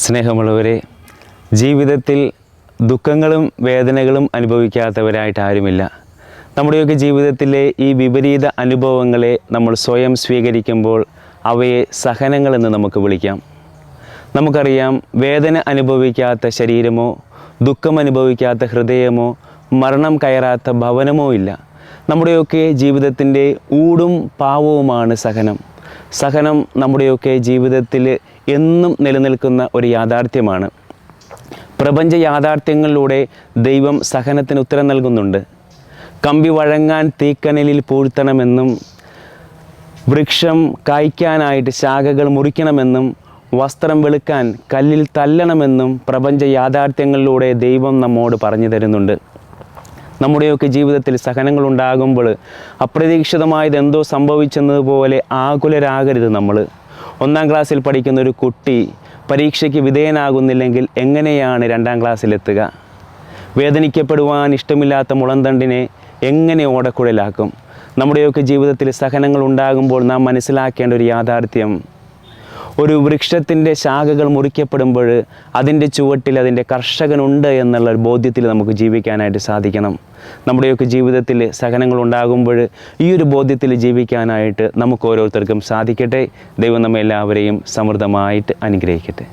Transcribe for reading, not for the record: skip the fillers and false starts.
സ്നേഹമുള്ളവരെ, ജീവിതത്തിൽ ദുഃഖങ്ങളും വേദനകളും അനുഭവിക്കാത്തവരായിട്ട് ആരുമില്ല. നമ്മുടെയൊക്കെ ജീവിതത്തിലെ ഈ വിപരീത അനുഭവങ്ങളെ നമ്മൾ സ്വയം സ്വീകരിക്കുമ്പോൾ അവയെ സഹനങ്ങളെന്ന് നമുക്ക് വിളിക്കാം. നമുക്കറിയാം, വേദന അനുഭവിക്കാത്ത ശരീരമോ ദുഃഖം അനുഭവിക്കാത്ത ഹൃദയമോ മരണം കയറാത്ത ഭവനമോ ഇല്ല. നമ്മുടെയൊക്കെ ജീവിതത്തിൻ്റെ ഊടും പാവവുമാണ് സഹനം. സഹനം നമ്മുടെയൊക്കെ ജീവിതത്തിൽ എന്നും നിലനിൽക്കുന്ന ഒരു യാഥാർത്ഥ്യമാണ്. പ്രപഞ്ച യാഥാർത്ഥ്യങ്ങളിലൂടെ ദൈവം സഹനത്തിന് ഉത്തരം നൽകുന്നുണ്ട്. കമ്പി വഴങ്ങാൻ തീക്കനലിൽ പൂഴ്ത്തണമെന്നും, വൃക്ഷം കായ്ക്കാനായിട്ട് ശാഖകൾ മുറിക്കണമെന്നും, വസ്ത്രം വെളുക്കാൻ കല്ലിൽ തല്ലണമെന്നും പ്രപഞ്ച യാഥാർത്ഥ്യങ്ങളിലൂടെ ദൈവം നമ്മോട് പറഞ്ഞു തരുന്നുണ്ട്. നമ്മുടെയൊക്കെ ജീവിതത്തിൽ സഹനങ്ങളുണ്ടാകുമ്പോൾ അപ്രതീക്ഷിതമായത് എന്തോ സംഭവിച്ചതുപോലെ ആകുലരാകരുത്. നമ്മൾ 1-ാം ക്ലാസ്സിൽ പഠിക്കുന്ന ഒരു കുട്ടി പരീക്ഷയ്ക്ക് വിധേയനാകുന്നില്ലെങ്കിൽ എങ്ങനെയാണ് 2-ാം ക്ലാസ്സിലെത്തുക? വേദനിക്കപ്പെടുവാൻ ഇഷ്ടമില്ലാത്ത മുളന്തണ്ടിനെ എങ്ങനെ ഓടക്കുഴലാക്കും? നമ്മുടെയൊക്കെ ജീവിതത്തിൽ സഹനങ്ങൾ ഉണ്ടാകുമ്പോൾ നാം മനസ്സിലാക്കേണ്ട ഒരു യാഥാർത്ഥ്യം, ഒരു വൃക്ഷത്തിൻ്റെ ശാഖകൾ മുറിക്കപ്പെടുമ്പോൾ അതിൻ്റെ ചുവട്ടിൽ അതിൻ്റെ കർഷകനുണ്ട് എന്നുള്ള ഒരു ബോധ്യത്തിൽ നമുക്ക് ജീവിക്കാനായിട്ട് സാധിക്കണം. നമ്മുടെയൊക്കെ ജീവിതത്തിൽ സഹനങ്ങൾ ഉണ്ടാകുമ്പോൾ ഈ ഒരു ബോധ്യത്തിൽ ജീവിക്കാനായിട്ട് നമുക്ക് ഓരോരുത്തർക്കും സാധിക്കട്ടെ. ദൈവം നമ്മെ എല്ലാവരെയും സമൃദ്ധമായിട്ട് അനുഗ്രഹിക്കട്ടെ.